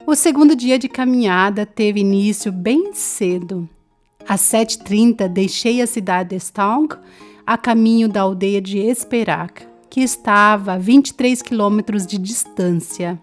O segundo dia de caminhada teve início bem cedo. Às 7h30 deixei a cidade de Staung a caminho da aldeia de Esperak, que estava a 23 quilômetros de distância.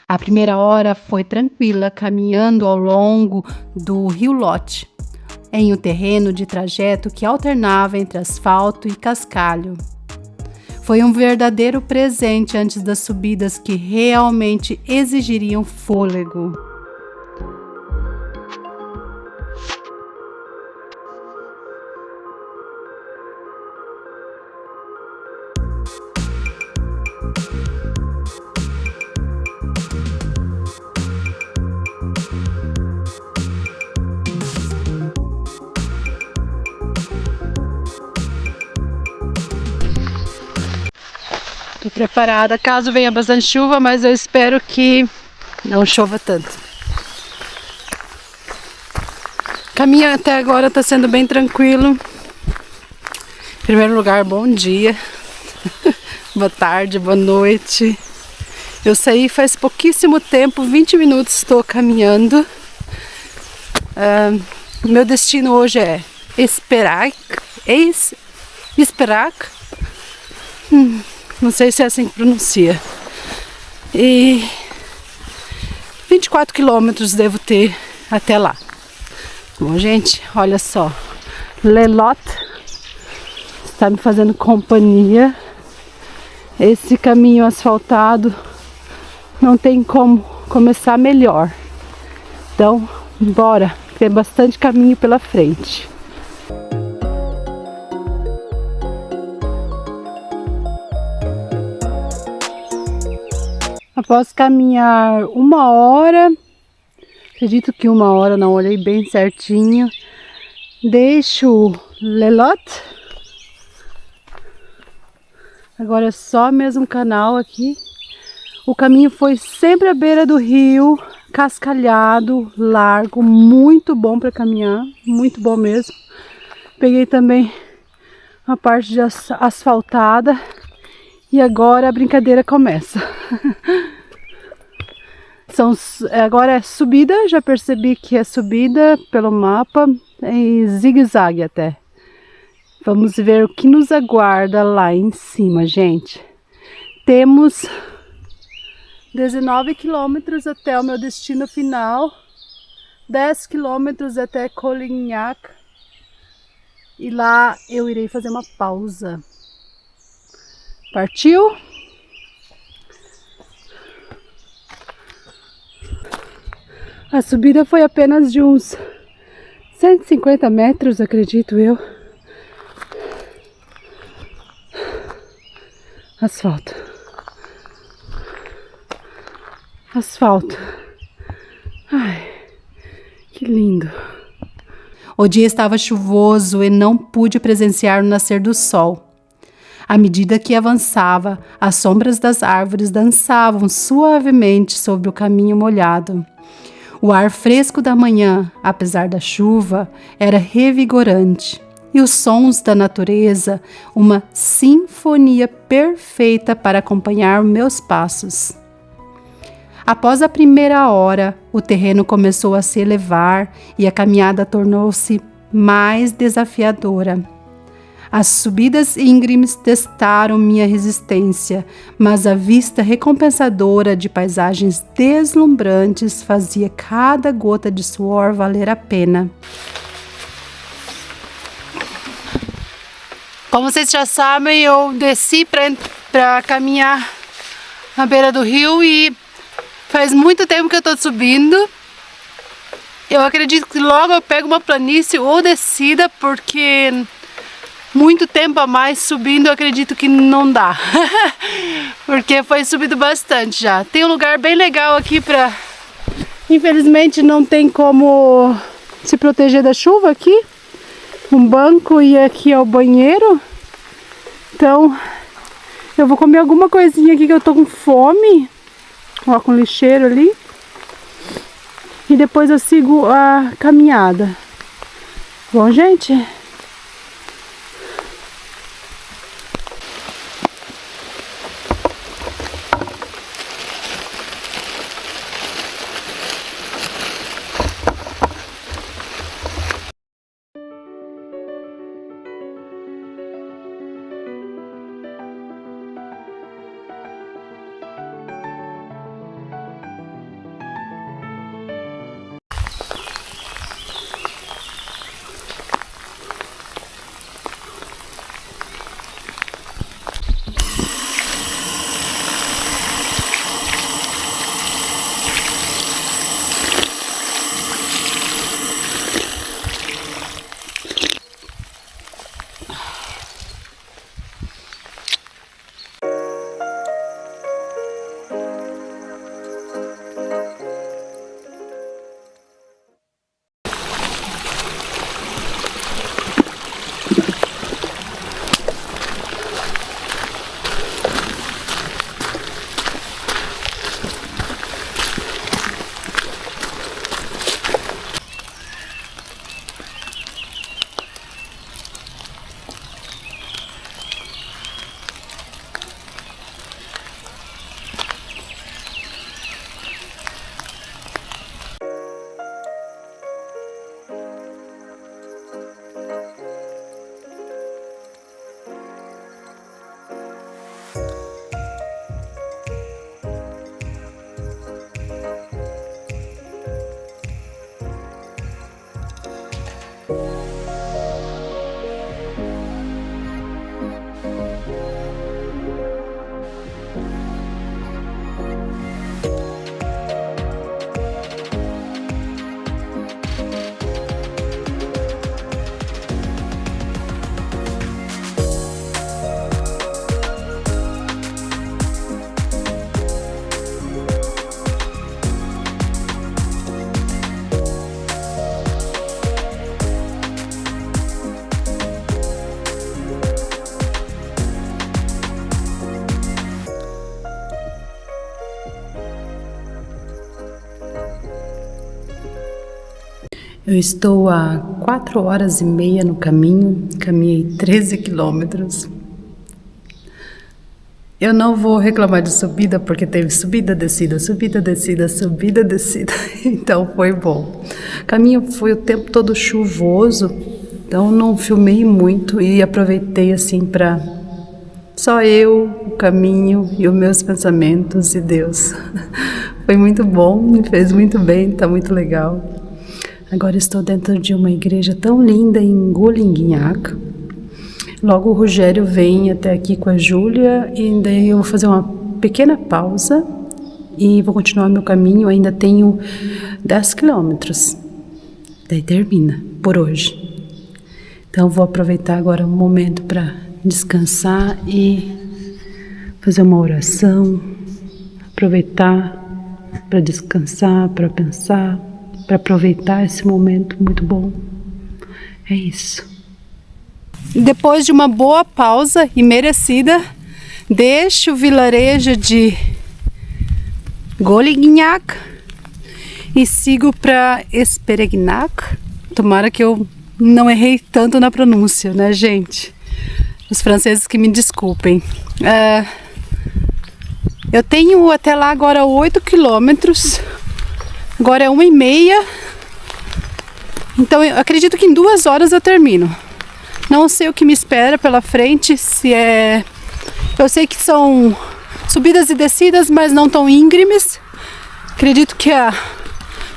A primeira hora foi tranquila, caminhando ao longo do rio Lot, em um terreno de trajeto que alternava entre asfalto e cascalho. Foi um verdadeiro presente antes das subidas que realmente exigiriam fôlego. Tô preparada caso venha bastante chuva, mas eu espero que não chova tanto. O caminho até agora tá sendo bem tranquilo. Em primeiro lugar, bom dia, boa tarde, boa noite. Eu saí faz pouquíssimo tempo, 20 minutos estou caminhando. Meu destino hoje é Esperak. Não sei se é assim que pronuncia. E 24 quilômetros devo ter até lá. Bom, gente, olha só. Lelot está me fazendo companhia. Esse caminho asfaltado não tem como começar melhor. Então, bora. Tem bastante caminho pela frente. Após caminhar 1 hora, acredito que 1 hora, não olhei bem certinho, deixo Lelot. Agora é só mesmo canal aqui. O caminho foi sempre à beira do rio, cascalhado, largo, muito bom para caminhar, muito bom mesmo. Peguei também a parte de asfaltada e agora a brincadeira começa. Agora é subida, já percebi que é subida pelo mapa, em zigue-zague até. Vamos ver o que nos aguarda lá em cima, gente. Temos 19 quilômetros até o meu destino final, 10 quilômetros até Kolignac, e lá eu irei fazer uma pausa. Partiu? A subida foi apenas de uns 150 metros, acredito eu. Asfalto. Asfalto. Ai, que lindo. O dia estava chuvoso e não pude presenciar o nascer do sol. À medida que avançava, as sombras das árvores dançavam suavemente sobre o caminho molhado. O ar fresco da manhã, apesar da chuva, era revigorante, e os sons da natureza, uma sinfonia perfeita para acompanhar meus passos. Após a primeira hora, o terreno começou a se elevar e a caminhada tornou-se mais desafiadora. As subidas íngremes testaram minha resistência, mas a vista recompensadora de paisagens deslumbrantes fazia cada gota de suor valer a pena. Como vocês já sabem, eu desci para para caminhar na beira do rio e faz muito tempo que eu tô subindo. Eu acredito que logo eu pego uma planície ou descida, porque muito tempo a mais subindo eu acredito que não dá. Porque foi subido bastante já. Tem um lugar bem legal aqui pra... Infelizmente não tem como se proteger da chuva aqui. Um banco e aqui é o banheiro. Então eu vou comer alguma coisinha aqui que eu tô com fome. Ó, com lixeiro ali. E depois eu sigo a caminhada. Bom, gente? Eu estou há 4 horas e meia no caminho, caminhei 13 quilômetros. Eu não vou reclamar de subida, porque teve subida, descida, subida, descida, subida, descida, então foi bom. O caminho foi o tempo todo chuvoso, então não filmei muito e aproveitei assim para só eu, o caminho e os meus pensamentos e Deus. Foi muito bom, me fez muito bem, tá muito legal. Agora estou dentro de uma igreja tão linda em Golinguinhac. Logo o Rogério vem até aqui com a Júlia e daí eu vou fazer uma pequena pausa e vou continuar meu caminho. Ainda tenho 10 quilômetros. Daí termina por hoje. Então vou aproveitar agora um momento para descansar e fazer uma oração. Aproveitar para descansar, para pensar, para aproveitar esse momento muito bom. É isso. Depois de uma boa pausa e merecida, deixo o vilarejo de Golinguinhac e sigo para Esperegnac. Tomara que eu não errei tanto na pronúncia, né, gente? Os franceses que me desculpem. Eu tenho até lá agora 8 quilômetros. Agora é 1h30, então eu acredito que em 2 horas eu termino. Não sei o que me espera pela frente, eu sei que são subidas e descidas, mas não tão íngremes. Acredito que a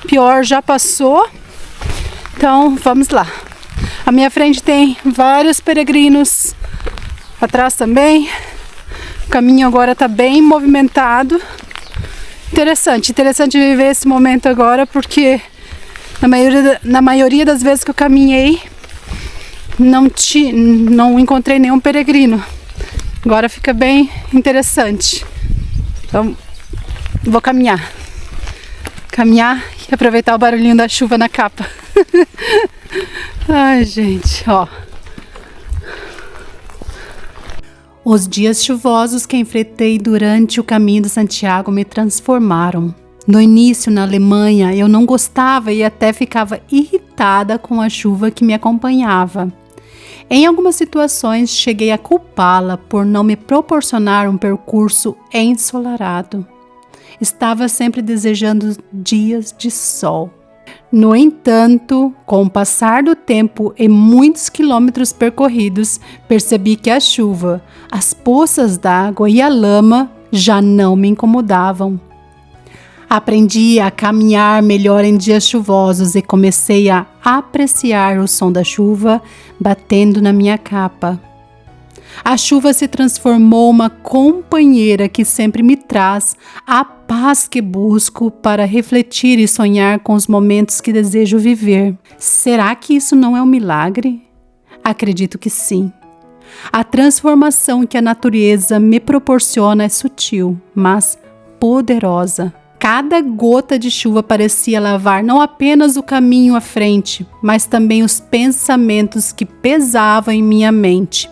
pior já passou, então vamos lá. À minha frente tem vários peregrinos, atrás também, O caminho agora tá bem movimentado. Interessante viver esse momento agora, porque na maioria das vezes que eu caminhei, não encontrei nenhum peregrino. Agora fica bem interessante. Então, vou caminhar e aproveitar o barulhinho da chuva na capa. Ai, gente, ó. Os dias chuvosos que enfrentei durante o caminho de Santiago me transformaram. No início, na Alemanha, eu não gostava e até ficava irritada com a chuva que me acompanhava. Em algumas situações, cheguei a culpá-la por não me proporcionar um percurso ensolarado. Estava sempre desejando dias de sol. No entanto, com o passar do tempo e muitos quilômetros percorridos, percebi que a chuva, as poças d'água e a lama já não me incomodavam. Aprendi a caminhar melhor em dias chuvosos e comecei a apreciar o som da chuva batendo na minha capa. A chuva se transformou uma companheira que sempre me traz a paz que busco para refletir e sonhar com os momentos que desejo viver. Será que isso não é um milagre? Acredito que sim. A transformação que a natureza me proporciona é sutil, mas poderosa. Cada gota de chuva parecia lavar não apenas o caminho à frente, mas também os pensamentos que pesavam em minha mente.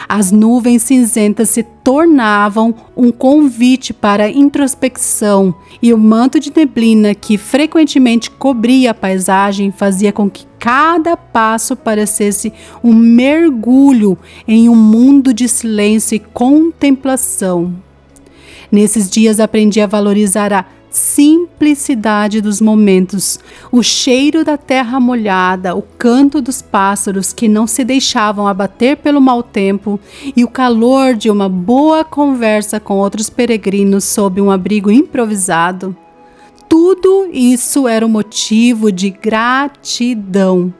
As nuvens cinzentas se tornavam um convite para a introspecção e o manto de neblina que frequentemente cobria a paisagem fazia com que cada passo parecesse um mergulho em um mundo de silêncio e contemplação. Nesses dias aprendi a valorizar a simplicidade dos momentos, o cheiro da terra molhada, o canto dos pássaros que não se deixavam abater pelo mau tempo e o calor de uma boa conversa com outros peregrinos sob um abrigo improvisado. Tudo isso era um motivo de gratidão.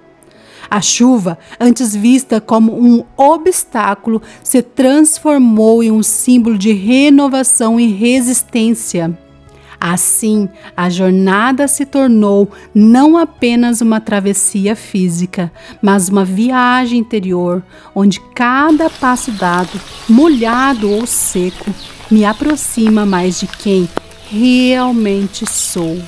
A chuva, antes vista como um obstáculo, se transformou em um símbolo de renovação e resistência. Assim, a jornada se tornou não apenas uma travessia física, mas uma viagem interior, onde cada passo dado, molhado ou seco, me aproxima mais de quem realmente sou.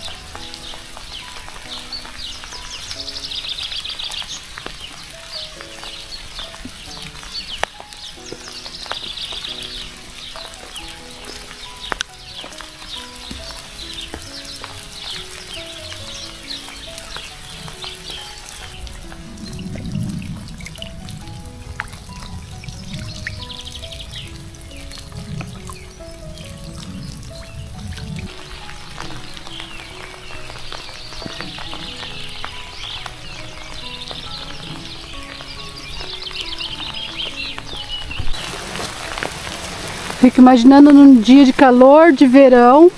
Fico imaginando num dia de calor, de verão,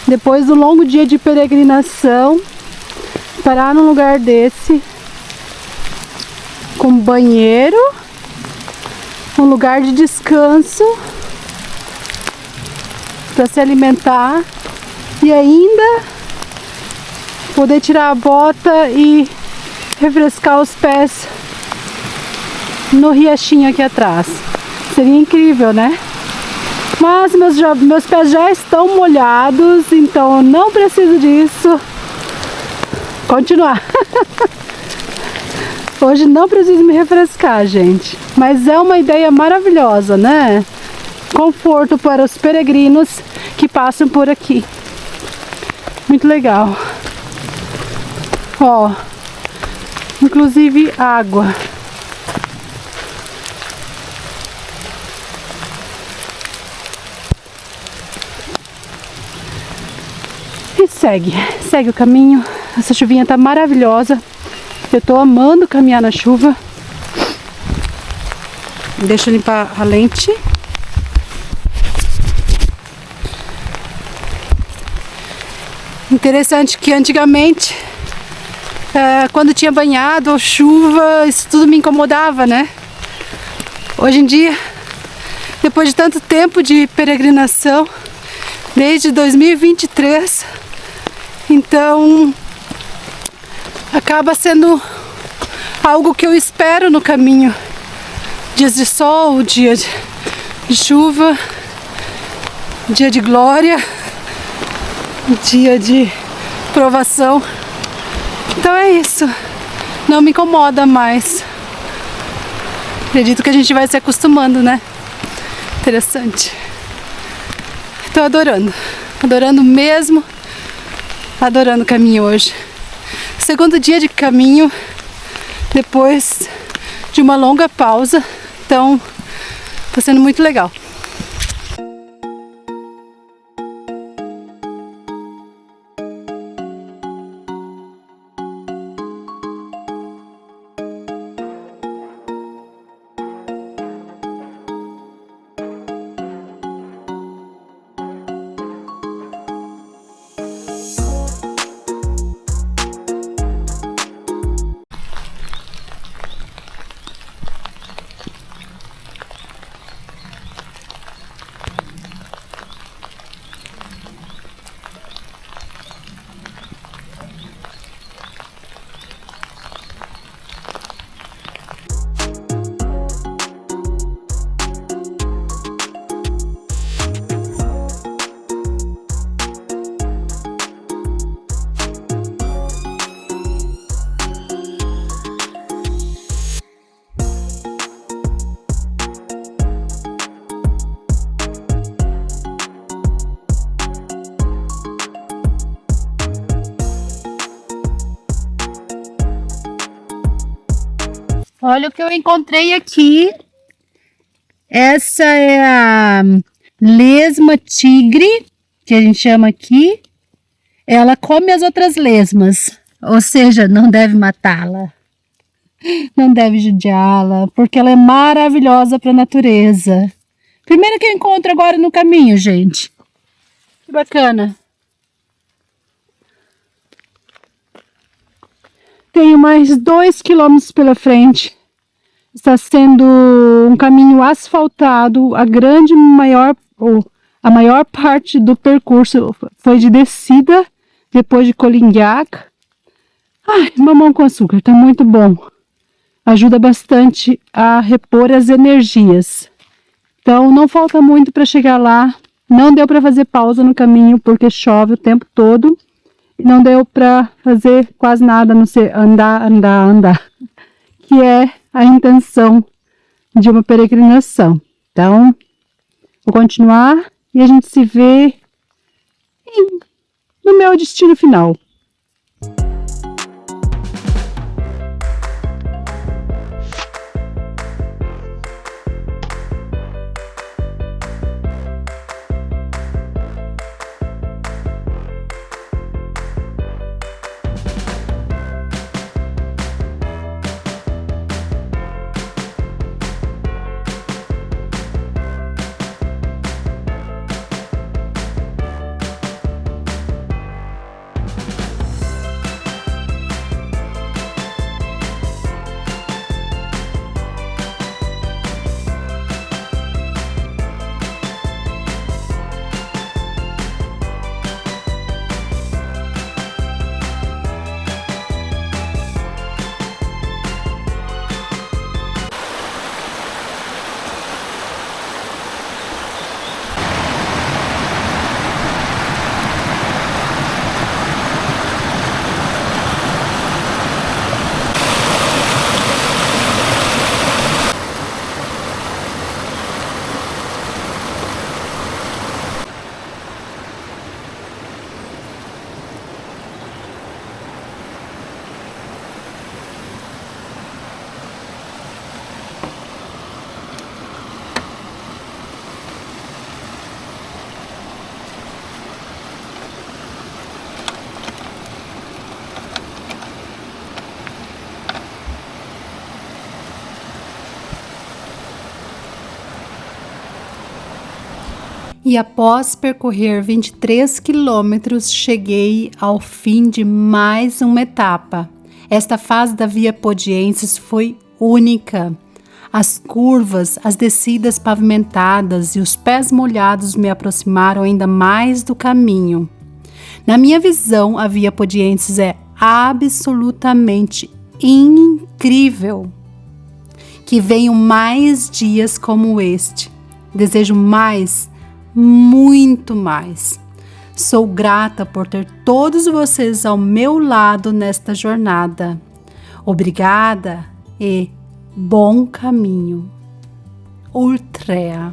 depois do longo dia de peregrinação, parar num lugar desse, com banheiro, um lugar de descanso, para se alimentar e ainda poder tirar a bota e refrescar os pés no riachinho aqui atrás. Seria incrível, né? Mas meus pés já estão molhados, então eu não preciso disso. Continuar. Hoje não preciso me refrescar, gente. Mas é uma ideia maravilhosa, né? Conforto para os peregrinos que passam por aqui. Muito legal. Ó, inclusive água. E segue o caminho. Essa chuvinha tá maravilhosa. Eu tô amando caminhar na chuva. Deixa eu limpar a lente. Interessante que antigamente, quando tinha banhado ou chuva, isso tudo me incomodava, né? Hoje em dia, depois de tanto tempo de peregrinação, desde 2023, então acaba sendo algo que eu espero no caminho. Dias de sol, dia de chuva, dia de glória, dia de provação. Então é isso, não me incomoda mais. Acredito que a gente vai se acostumando, né? Interessante. Tô adorando mesmo, adorando o caminho hoje. Segundo dia de caminho, depois de uma longa pausa, então tá sendo muito legal. Olha o que eu encontrei aqui. Essa é a lesma tigre, que a gente chama aqui. Ela come as outras lesmas, ou seja, não deve matá-la, não deve judiá-la, porque ela é maravilhosa para a natureza. Primeiro que eu encontro agora no caminho, gente. Que bacana. Tenho mais 2 quilômetros pela frente. Está sendo um caminho asfaltado. A maior parte do percurso foi de descida, depois de Colinhaque. Ai, mamão com açúcar, tá muito bom. Ajuda bastante a repor as energias. Então não falta muito para chegar lá. Não deu para fazer pausa no caminho porque chove o tempo todo. Não deu para fazer quase nada, a não ser andar, que é a intenção de uma peregrinação. Então, vou continuar e a gente se vê no meu destino final. E após percorrer 23 quilômetros, cheguei ao fim de mais uma etapa. Esta fase da Via Podiensis foi única. As curvas, as descidas pavimentadas e os pés molhados me aproximaram ainda mais do caminho. Na minha visão, a Via Podiensis é absolutamente incrível. Que venham mais dias como este. Desejo mais, muito mais. Sou grata por ter todos vocês ao meu lado nesta jornada. Obrigada e bom caminho. Ultrea.